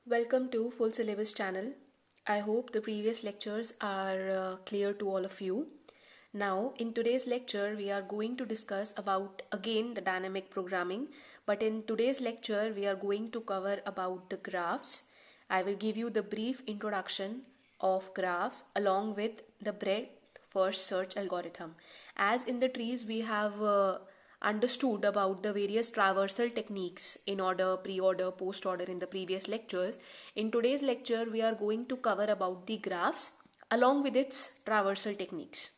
Welcome to Full Syllabus channel. I hope the previous lectures are clear to all of you. Now, in today's lecture, we are going to discuss about again the dynamic programming, but in today's lecture, we are going to cover about the graphs. I will give you the brief introduction of graphs along with the breadth first search algorithm. As in the trees, we have understood about the various traversal techniques in order, pre-order, post-order in the previous lectures. In today's lecture, we are going to cover about the graphs along with its traversal techniques.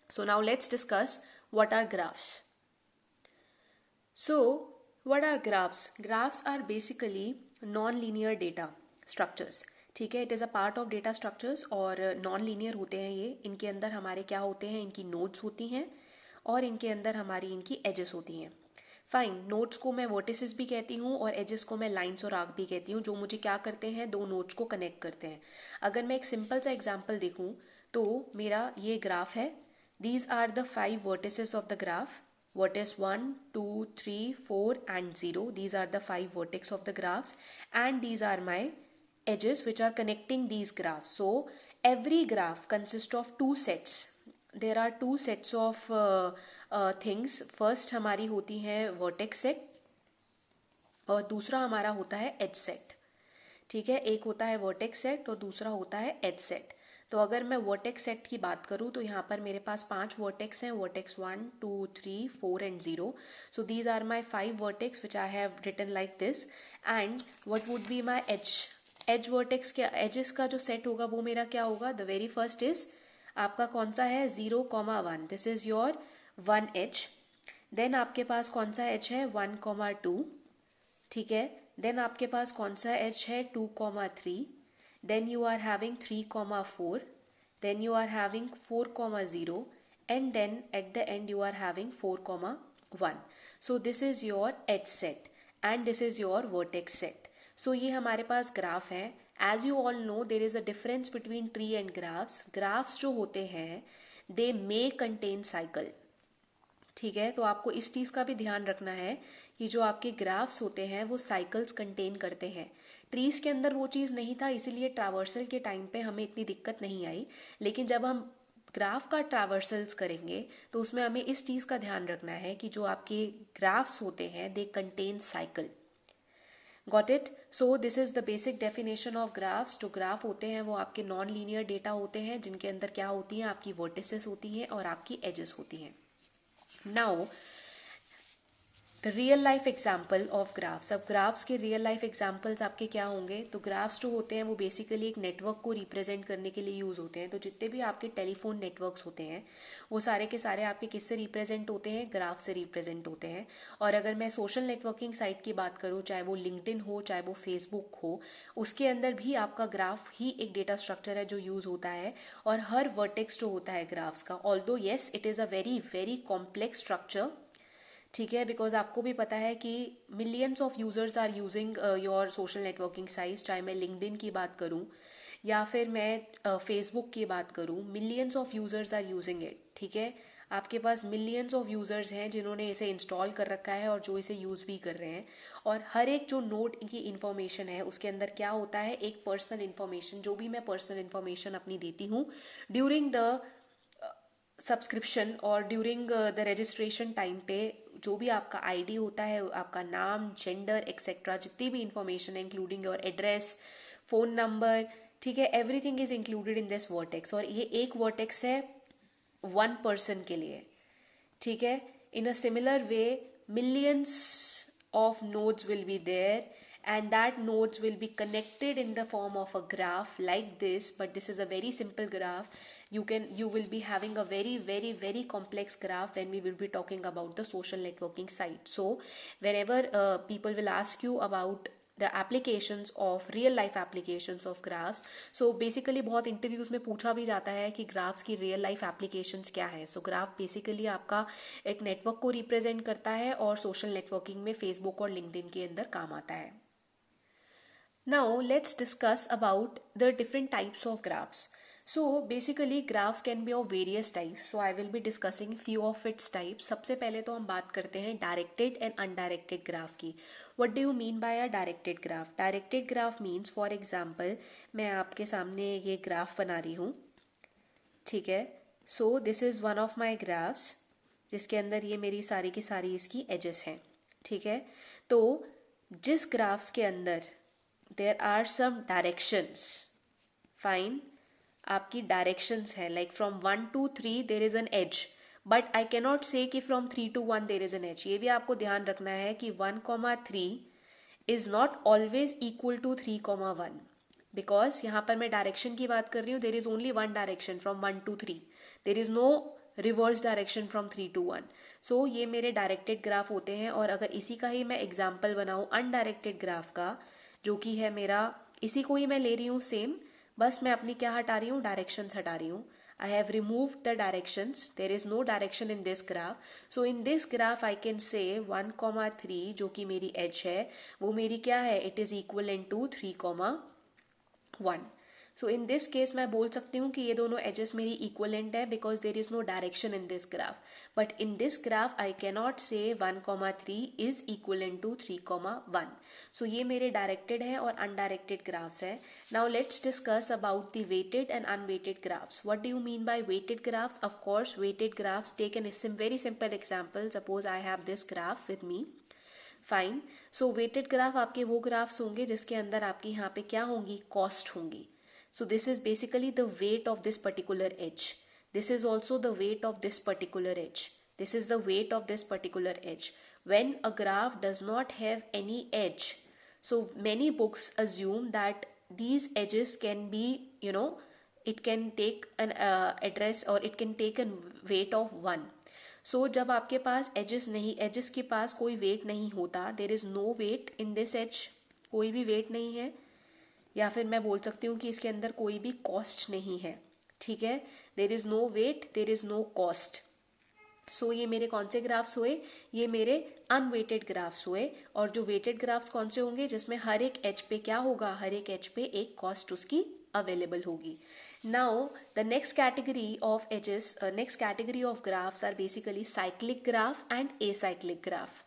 So now let's discuss what are graphs. So what are graphs? Graphs are basically non-linear data structures. ठीक है, it is a part of data structures और non linear होते हैं ये. इनके अंदर हमारे क्या होते हैं, इनकी नोड्स होती हैं और इनके अंदर हमारी इनकी एजेस होती हैं. फाइन, नोड्स को मैं वर्टिसेस भी कहती हूँ और एजेस को मैं लाइन्स और आर्क भी कहती हूँ, जो मुझे क्या करते हैं, दो नोड्स को कनेक्ट करते हैं. अगर मैं एक सिंपल सा एग्जाम्पल देखूँ तो मेरा ये ग्राफ है. These are the 5 vertices of the graph. Vertex 1, 2, 3, 4 and 0. These are the 5 vertex of the graphs and these are my edges which are connecting these graphs. So every graph consists of two sets. There are two sets of things. First हमारी होती है vertex set और दूसरा हमारा होता है edge set. ठीक है, एक होता है vertex set और दूसरा होता है edge set. तो अगर मैं वर्टेक्स सेट की बात करूँ तो यहाँ पर मेरे पास 5 वर्टेक्स हैं, vertex 1, 2, 3, 4 and 0. So these are my 5 vertex which I have written like this. And what would be my edge vertex के एजेस का जो सेट होगा वो मेरा क्या होगा. द वेरी फर्स्ट इज आपका कौन सा है, 0, 1. This is your 1 edge. Then आपके पास कौन सा एज है, 1, 2. ठीक है, देन आपके पास कौन सा एज है, 2, 3. Then you are having 3, 4. Then you are having 4, 0. And then at the end you are having 4, 1. So this is your edge set and this is your vertex set. So ये हमारे पास graph है. As you all know, there is a difference between tree and graphs. Graphs जो होते हैं they may contain cycle. ठीक है, तो आपको इस चीज़ का भी ध्यान रखना है कि जो आपके ग्राफ्स होते हैं वो साइकिल्स कंटेन करते हैं. ट्रीज के अंदर वो चीज़ नहीं था, इसीलिए ट्रावर्सल के टाइम पे हमें इतनी दिक्कत नहीं आई. लेकिन जब हम ग्राफ का ट्रावर्सल्स करेंगे तो उसमें हमें इस चीज़ का ध्यान रखना है कि जो आपके ग्राफ्स होते हैं they contain cycle. Got it. So this is the basic definition of graphs. जो ग्राफ होते हैं वो आपके नॉन लीनियर डेटा होते हैं जिनके अंदर क्या होती हैं, आपकी वर्टिसेस होती हैं और आपकी एजेस होती हैं. Now the real life example of graphs. अब ग्राफ्स के रियल लाइफ एग्जाम्पल्स आपके क्या होंगे, तो ग्राफ्स जो होते हैं वो बेसिकली एक नेटवर्क को रिप्रेजेंट करने के लिए यूज़ होते हैं. तो जितने भी आपके टेलीफोन नेटवर्क्स होते हैं वो सारे के सारे आपके किससे रिप्रेजेंट होते हैं, ग्राफ से रिप्रेजेंट होते हैं. और अगर मैं सोशल नेटवर्किंग साइट की बात करूँ, चाहे वो लिंक्डइन हो चाहे वो फेसबुक हो, उसके अंदर भी आपका ग्राफ ही एक डेटा स्ट्रक्चर है जो यूज़ होता है. और हर वर्टेक्स जो होता है ग्राफ्स का, although yes it is a very very complex structure. ठीक है, बिकॉज आपको भी पता है कि millions of users are using your social networking sites. चाहे मैं लिंक्डइन की बात करूं या फिर मैं फेसबुक की बात करूं, millions of users are using it. ठीक है, आपके पास मिलियंस ऑफ यूज़र्स हैं जिन्होंने इसे इंस्टॉल कर रखा है और जो इसे यूज़ भी कर रहे हैं. और हर एक जो नोड की इन्फॉर्मेशन है उसके अंदर क्या होता है, एक पर्सनल इन्फॉर्मेशन. जो भी मैं पर्सनल इन्फॉर्मेशन अपनी देती हूँ ड्यूरिंग द सब्सक्रिप्शन और ड्यूरिंग द रजिस्ट्रेशन टाइम पे, जो भी आपका आईडी होता है, आपका नाम, जेंडर एक्सेट्रा, जितनी भी इंफॉर्मेशन है including your address, phone number, ठीक है, everything is included in this vertex. और ये एक वर्टेक्स है 1 पर्सन के लिए. ठीक है, in a similar way millions of nodes will be there and that nodes will be connected in the form of a graph like this. But this is a very simple graph. You will be having a very very very complex graph when we will be talking about the social networking site. So whenever people will ask you about the applications of real life applications of graphs, so basically बहुत interviews में पूछा भी जाता है कि graphs की real life applications क्या है. सो ग्राफ बेसिकली आपका एक नेटवर्क को रिप्रेजेंट करता है और सोशल नेटवर्किंग में फेसबुक और लिंक्डइन के अंदर काम आता है. Now let's discuss about the different types of graphs. So basically graphs can be of various types. So I will be discussing few of its types. सबसे पहले तो हम बात करते हैं डायरेक्टेड एंड अनडायरेक्टेड ग्राफ की. What do you mean by a directed graph? Directed graph means, for example, मैं आपके सामने ये ग्राफ बना रही हूँ, ठीक है. So this is one of my graphs जिसके अंदर ये मेरी सारी की सारी इसकी एजेस हैं, ठीक है. तो जिस ग्राफ्स के अंदर there are some directions, fine, आपकी डायरेक्शंस है, like from 1 to 3 there is an edge, but I cannot say कि from 3 to 1 there is an edge. ये भी आपको ध्यान रखना है कि 1,3 is not always equal to 3,1, because यहाँ पर मैं डायरेक्शन की बात कर रही हूँ. There is only one direction from 1 to 3, there is no reverse direction from 3 to 1. सो ये मेरे डायरेक्टेड ग्राफ होते हैं. और अगर इसी का ही मैं एग्जाम्पल बनाऊँ अनडायरेक्टेड ग्राफ का, जो कि है मेरा, इसी को ही मैं ले रही हूँ सेम, बस मैं अपनी क्या हटा रही हूँ, डायरेक्शंस हटा रही हूँ. I have removed the directions, there is no direction in this graph. So in this graph I can say 1,3 जो कि मेरी एज है वो मेरी क्या है, it is equal into 3,1. So in this case मैं बोल सकती हूँ कि ये दोनों एजेस मेरी इक्वलेंट है, because there is no direction in this graph. But in this graph I cannot say 1,3 is equivalent to 3,1. सो ये मेरे डायरेक्टेड है और अनडायरेक्टेड ग्राफ्स है. Now let's discuss about the weighted and unweighted graphs. What do you mean by weighted graphs? Of course weighted graphs take an very simple example. Suppose I have this graph with me, fine. So weighted graph आपके वो graphs होंगे जिसके अंदर आपकी यहाँ पे क्या होंगी, कॉस्ट होंगी. So this is basically the weight of this particular edge. This is also the weight of this particular edge. This is the weight of this particular edge. When a graph does not have any edge, so many books assume that these edges can be, it can take an address or it can take a weight of 1. So जब आपके पास edges के पास कोई weight नहीं होता, there is no weight in this edge, कोई भी weight नहीं है, या फिर मैं बोल सकती हूँ कि इसके अंदर कोई भी कॉस्ट नहीं है, ठीक है. There is no weight, there is no cost. So ये मेरे कौन से ग्राफ्स हुए, ये मेरे अनवेटेड ग्राफ्स हुए. और जो वेटेड ग्राफ्स कौन से होंगे, जिसमें हर एक एज पे क्या होगा, हर एक एज पे एक कॉस्ट उसकी अवेलेबल होगी. Now the next category of edges, next category of graphs are basically cyclic graph and acyclic graph.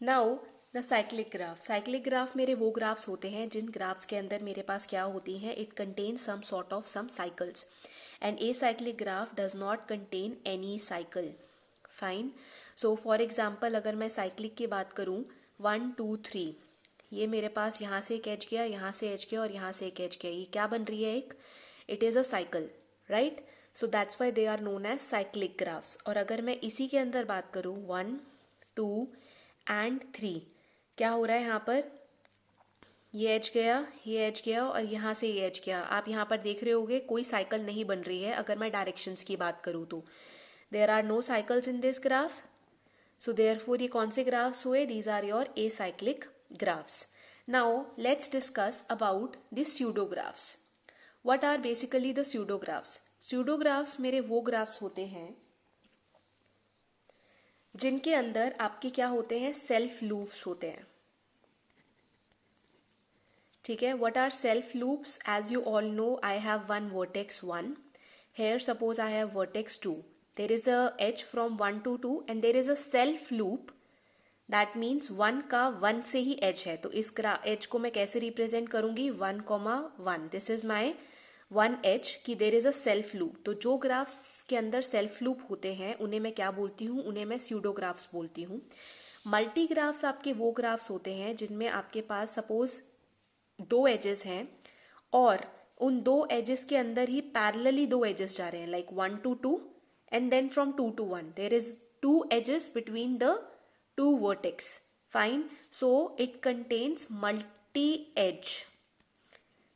Now the cyclic graph मेरे वो ग्राफ्स होते हैं जिन ग्राफ्स के अंदर मेरे पास क्या होती हैं, it contain some sort of some cycles. And acyclic graph does not contain any cycle, fine. So for example अगर मैं साइक्लिक की बात करूँ, 1 2 3, ये मेरे पास यहाँ से एक एज गया, यहाँ से एज गया और यहाँ से एक एज गया, ये क्या बन रही है, एक, it is a cycle, right. So that's why they are known as cyclic graphs. और अगर मैं इसी के अंदर बात करूँ 1 2 एंड 3, क्या हो रहा है यहाँ पर, ये एज गया और यहाँ से ये एज गया. आप यहाँ पर देख रहे होगे कोई साइकिल नहीं बन रही है. अगर मैं डायरेक्शंस की बात करूँ तो there are no cycles in this graph. So therefore ये कौन से ग्राफ्स हुए, these are your acyclic graphs. Now let's discuss about the pseudographs. What are basically the pseudographs? Pseudographs मेरे वो ग्राफ्स होते हैं जिनके अंदर आपके क्या होते हैं, सेल्फ लूप्स होते हैं, ठीक है. What are self loops? As you all know, I have one vertex 1, here suppose I have vertex 2, there is a edge from 1 to 2 and there is a self loop. That means 1 का 1 से ही as है, तो इस as को मैं कैसे represent करूंगी, 1,1. This is my 1 as की देर इज अ सेल्फ लूप. तो जो ग्राफ्स के अंदर सेल्फ लूप होते हैं उन्हें मैं क्या बोलती हूँ, उन्हें मैं स्यूडोग्राफ्स बोलती हूँ. मल्टीग्राफ्स आपके वो ग्राफ्स होते हैं जिनमें आपके पास सपोज 2 एजेस हैं और उन 2 एजेस के अंदर ही पैरेलली 2 एजेस जा रहे हैं, like 1 to 2 and then from 2 to 1 there is 2 edges between the 2 vertex, fine. So it contains multi edge,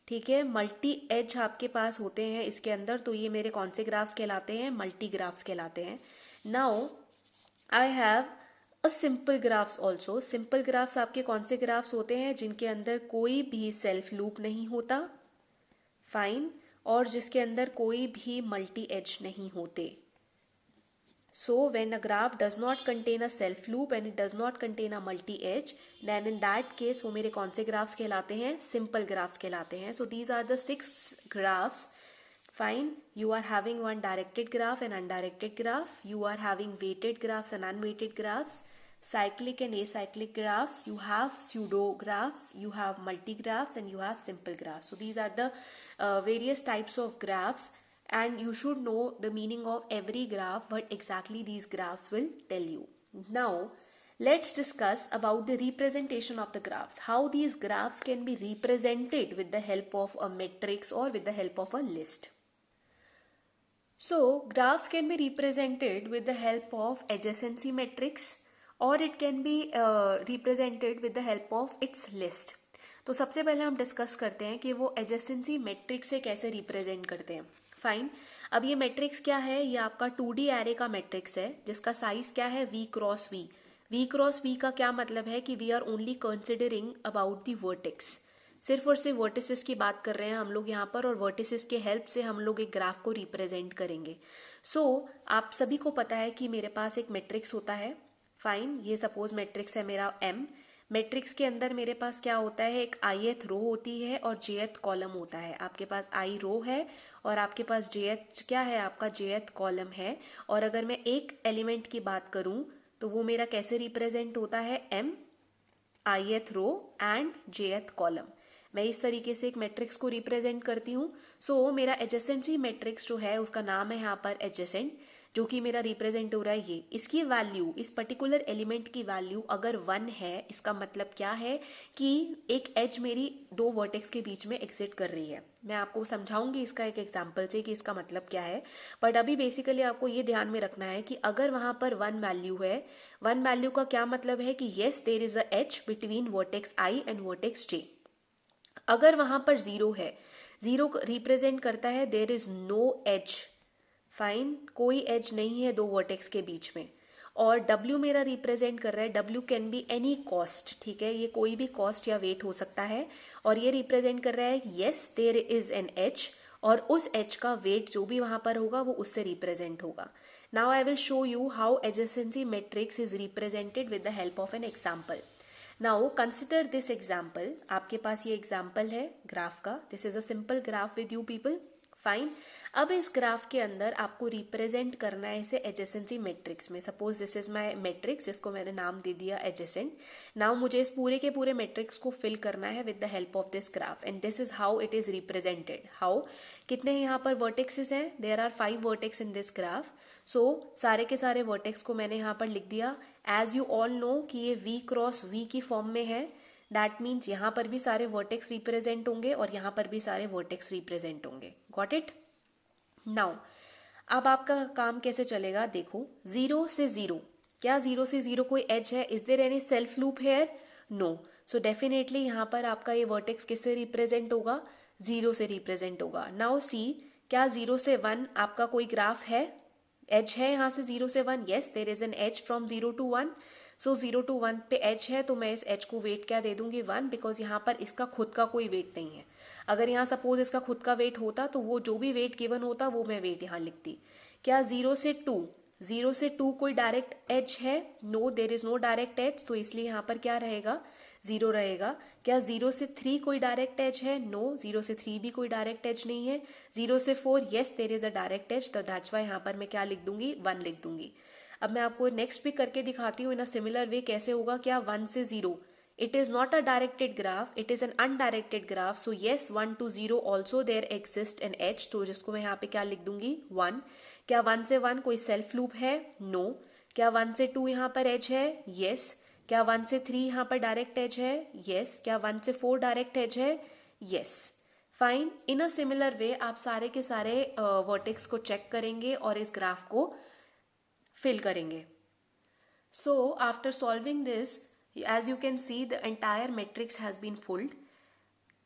ठीक है. मल्टी एज आपके पास होते हैं इसके अंदर, तो ये मेरे कौन से ग्राफ्स कहलाते हैं, मल्टी ग्राफ्स कहलाते हैं. Now I have a simple graphs also. Simple graphs आपके कौन से ग्राफ्स होते हैं, जिनके अंदर कोई भी सेल्फ लूप नहीं होता, फाइन, और जिसके अंदर कोई भी मल्टी एज नहीं होते. So when a graph does not contain a self loop and it does not contain a multi edge, then in that case वो मेरे कौन से graphs कहलाते हैं? Simple graphs कहलाते हैं. So these are the 6 graphs. Fine. You are having one directed graph and undirected graph. You are having weighted graphs and unweighted graphs. Cyclic and acyclic graphs. You have pseudo graphs. You have multi graphs and you have simple graphs. So these are the various types of graphs. And you should know the meaning of every graph, what exactly these graphs will tell you. Now, let's discuss about the representation of the graphs. How these graphs can be represented with the help of a matrix or with the help of a list. So, graphs can be represented with the help of adjacency matrix or it can be represented with the help of its list. तो सबसे पहले हम discuss करते हैं कि वो adjacency matrix से कैसे रिप्रेजेंट करते हैं. फाइन. अब ये मैट्रिक्स क्या है? ये आपका 2D एरे का मैट्रिक्स है जिसका साइज क्या है? V cross V. V cross V का क्या मतलब है कि we are only considering about the vertex. सिर्फ और सिर्फ वर्टिसेस की बात कर रहे हैं हम लोग यहाँ पर और वर्टिसेस के हेल्प से हम लोग एक ग्राफ को रिप्रेजेंट करेंगे. सो आप सभी को पता है कि मेरे पास एक मैट्रिक्स होता है. फाइन. ये सपोज मैट्रिक्स है मेरा M. मैट्रिक्स के अंदर मेरे पास क्या होता है? एक ith रो होती है और jth कॉलम होता है. आपके पास I रो है और आपके पास jth क्या है? आपका jth कॉलम है. और अगर मैं एक एलिमेंट की बात करूं तो वो मेरा कैसे रिप्रेजेंट होता है? M ith row and jth column. मैं इस तरीके से एक मैट्रिक्स को रिप्रेजेंट करती हूँ. सो मेरा एडजेसेंसी मैट्रिक्स जो है उसका नाम है यहाँ पर एडजेसेंट, जो कि मेरा रिप्रेजेंट हो रहा है ये. इसकी वैल्यू, इस पर्टिकुलर एलिमेंट की वैल्यू अगर 1 है, इसका मतलब क्या है कि एक एज मेरी दो वर्टेक्स के बीच में एग्जिट कर रही है. मैं आपको समझाऊंगी इसका एक एग्जांपल से कि इसका मतलब क्या है. बट अभी बेसिकली आपको ये ध्यान में रखना है कि अगर वहां पर 1 वैल्यू है, 1 वैल्यू का क्या मतलब है कि yes there is a edge between vertex I and vertex J. अगर वहां पर 0 है, 0 रिप्रेजेंट करता है there is no edge. Fine. कोई एज नहीं है दो वर्टेक्स के बीच में. और W मेरा रिप्रेजेंट कर रहा है, W can be any cost. ठीक है, ये कोई भी कॉस्ट या वेट हो सकता है. और ये रिप्रेजेंट कर रहा है yes there is an edge और उस एज का वेट जो भी वहां पर होगा वो उससे रिप्रेजेंट होगा. Now I will show you how adjacency matrix is represented with the help of an example. Now consider this example. आपके पास ये एग्जाम्पल है ग्राफ का. This is a simple graph with you people. Fine. अब इस graph के अंदर आपको represent करना है इसे एडजेसेंसी मैट्रिक्स में. Suppose this is my matrix जिसको मैंने नाम दे दिया एडजेसेंट. नाउ मुझे इस पूरे के पूरे मैट्रिक्स को फिल करना है with the help of this graph and this is how it is represented. How? कितने यहाँ पर वर्टेक्सेस हैं? There are 5 vertex in this graph. So सारे के सारे वर्टेक्स को मैंने यहाँ पर लिख दिया. एज यू ऑल नो कि ये V क्रॉस V की फॉर्म में है. दैट मीन्स यहाँ पर भी सारे वर्टेक्स रिप्रेजेंट होंगे और यहाँ पर भी सारे वर्टेक्स रिप्रेजेंट होंगे. Got it? नाउ अब आपका काम कैसे चलेगा देखो. 0 से 0, क्या 0 से 0 कोई एज है? Is there any self loop here? No. So definitely यहाँ पर आपका ये वर्टेक्स किससे रिप्रेजेंट होगा? 0 से रिप्रेजेंट होगा. नाउ सी, क्या 0 से 1 आपका कोई ग्राफ है? एज है यहाँ से 0 से 1? Yes there is an edge from 0 to 1. So 0 to 1 पे एज है तो मैं इस एज को वेट क्या दे दूंगी? 1, बिकॉज यहाँ पर इसका खुद का कोई वेट नहीं है. अगर यहाँ सपोज इसका खुद का वेट होता तो वो जो भी वेट गिवन होता वो मैं वेट यहाँ लिखती. क्या 0 से 2, 0 से 2 कोई डायरेक्ट एज है? No, there is no direct edge. तो इसलिए यहाँ पर क्या रहेगा? 0 रहेगा. क्या 0 से 3 कोई डायरेक्ट एज है? नो, 0 से 3 भी कोई डायरेक्ट एज नहीं है. 0 से 4, yes there is a direct edge. तो दैट्स वाई यहाँ पर मैं क्या लिख दूंगी? 1 लिख दूंगी. अब मैं आपको नेक्स्ट भी करके दिखाती हूँ इन अ सिमिलर वे कैसे होगा. क्या 1 से 0, it is not a directed graph, it is an undirected graph. So yes, 1 to 0 also there exists an edge. तो जिसको मैं यहाँ पे क्या लिख दूंगी? 1. क्या 1 से 1 कोई सेल्फ लूप है? नो. क्या 1 से 2 यहाँ पर एज है? यस. क्या 1 से 3 यहाँ पर डायरेक्ट एज है? यस. क्या 1 से 4 डायरेक्ट एज है? Yes. Fine. In a similar वे आप सारे के सारे वर्टेक्स को चेक करेंगे और इस ग्राफ को फिल करेंगे. So after solving this, as you can see the entire matrix has been filled.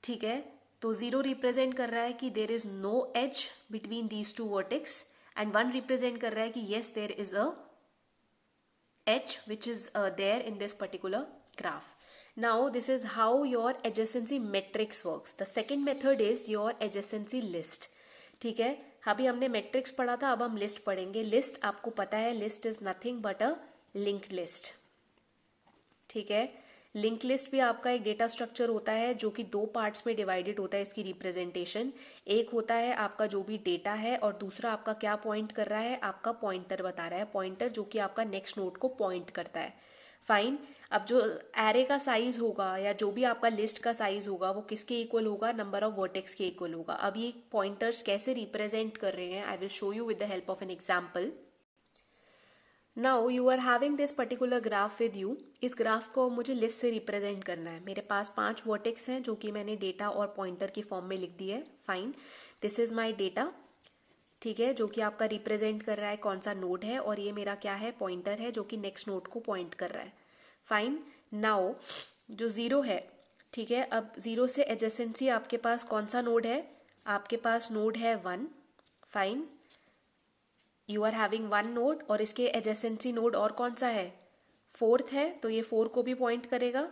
ठीक है, तो 0 रिप्रेजेंट कर रहा है कि there is no edge between these two vertex and 1 represent कर रहा है कि yes there is a edge which is there in this particular graph. Now this is how your adjacency matrix works. The second method is your adjacency list. ठीक है, अभी हमने matrix पढ़ा था, अब हम लिस्ट पढ़ेंगे। लिस्ट आपको पता है, list is nothing but a linked list. ठीक है, लिंक लिस्ट भी आपका एक डेटा स्ट्रक्चर होता है जो कि दो पार्ट्स में डिवाइडेड होता है इसकी रिप्रेजेंटेशन। एक होता है आपका जो भी डेटा है, और दूसरा आपका क्या पॉइंट कर रहा है, आपका पॉइंटर बता रहा है, पॉइंटर जो कि आपका नेक्स्ट नोड को पॉइंट करता है। फाइन। अब जो एरे का साइज होगा या जो भी आपका लिस्ट का साइज होगा वो किसके इक्वल होगा, नंबर ऑफ वर्टेक्स के इक्वल होगा। अब ये पॉइंटर्स कैसे रिप्रेजेंट कर रहे हैं, I will show you with the help of an example. Now you are having this particular graph with you. इस ग्राफ को मुझे लिस्ट से रिप्रेजेंट करना है। मेरे पास 5 वर्टेक्स हैं जो कि मैंने डेटा और पॉइंटर की फॉर्म में लिख दी है। Fine, this is my data. ठीक है, जो कि आपका रिप्रेजेंट कर रहा है कौन सा नोड है, और ये मेरा क्या है, पॉइंटर है जो कि नेक्स्ट नोड को पॉइंट कर रहा है। फाइन। नाउ जो 0 है, ठीक है, अब 0 से एडजेसेंसी आपके पास कौन सा नोड है, आपके पास नोड है 1। Fine, you are having 1 node, और इसके एडजेसेंसी नोड और कौन सा है, 4th है, तो ये 4 को भी पॉइंट करेगा।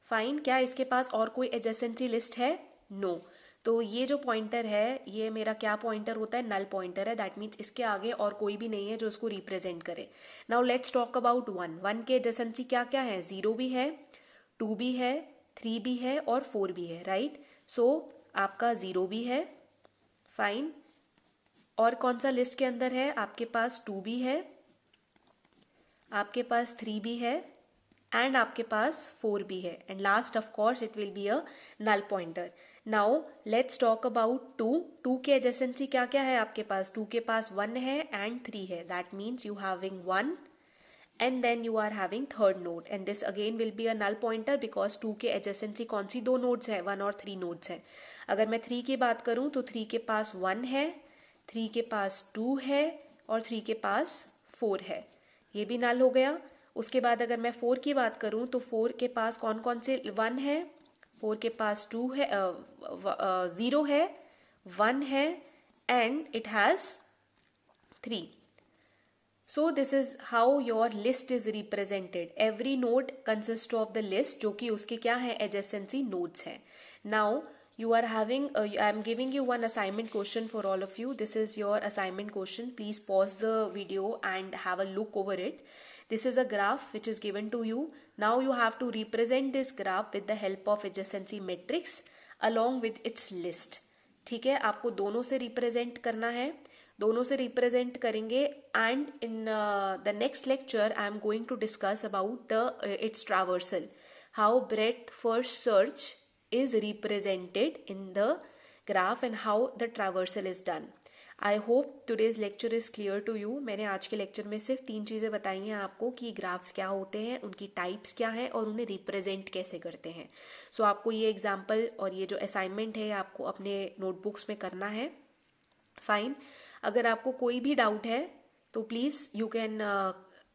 फाइन, क्या इसके पास और कोई एडजेसेंसी लिस्ट है, नो। तो ये जो पॉइंटर है ये मेरा क्या पॉइंटर होता है, नल पॉइंटर है। दैट मीन्स इसके आगे और कोई भी नहीं है जो इसको रिप्रेजेंट करे। Now let's talk about 1। 1 के एडजेसेंसी क्या क्या है, 0 भी है, 2 भी है, 3 भी है और 4 भी है, राइट। सो आपका 0 भी है। फाइन, और कौन सा लिस्ट के अंदर है, आपके पास 2 भी है, आपके पास 3 भी है, एंड आपके पास 4 भी है, and last of course it will be a null pointer. Now let's talk about 2। 2 के एडजेसेंसी क्या क्या है आपके पास, 2 के पास 1 है एंड 3 है। That means you having 1 and then you are having third node, and this again will be a null pointer because 2 के adjacency कौन सी दो nodes है, 1 और 3 nodes है। अगर मैं 3 की बात करूं तो 3 के पास 1 है, 3 के पास 2 है और 3 के पास 4 है, ये भी null हो गया। उसके बाद अगर मैं 4 की बात करूं तो 4 के पास कौन कौन से 1 है, 4 के पास 2 है, 0 है, 1 है and it has 3. So this is how your list is represented. Every node consists of the list जो कि उसके क्या है, adjacency nodes है। Now you are having I am giving you one assignment question for all of you. This is your assignment question. Please pause the video and have a look over it. This is a graph which is given to you. Now you have to represent this graph with the help of adjacency matrix along with its list. ठीक है, आपको दोनों से represent करना है, दोनों से represent करेंगे। And in the next lecture I am going to discuss about the its traversal, how breadth first search is represented in the graph and how the traversal is done. I hope today's lecture is clear to you. मैंने आज के lecture में सिर्फ 3 चीज़ें बताई हैं आपको कि ग्राफ्स क्या होते हैं, उनकी टाइप्स क्या हैं और उन्हें रिप्रेजेंट कैसे करते हैं। सो आपको ये एग्जाम्पल और ये जो असाइनमेंट है आपको अपने नोटबुक्स में करना है। फाइन, अगर आपको कोई भी डाउट है तो please you can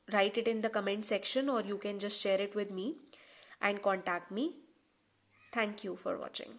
write it in the comment section और you can just share it with me and contact me. Thank you for watching.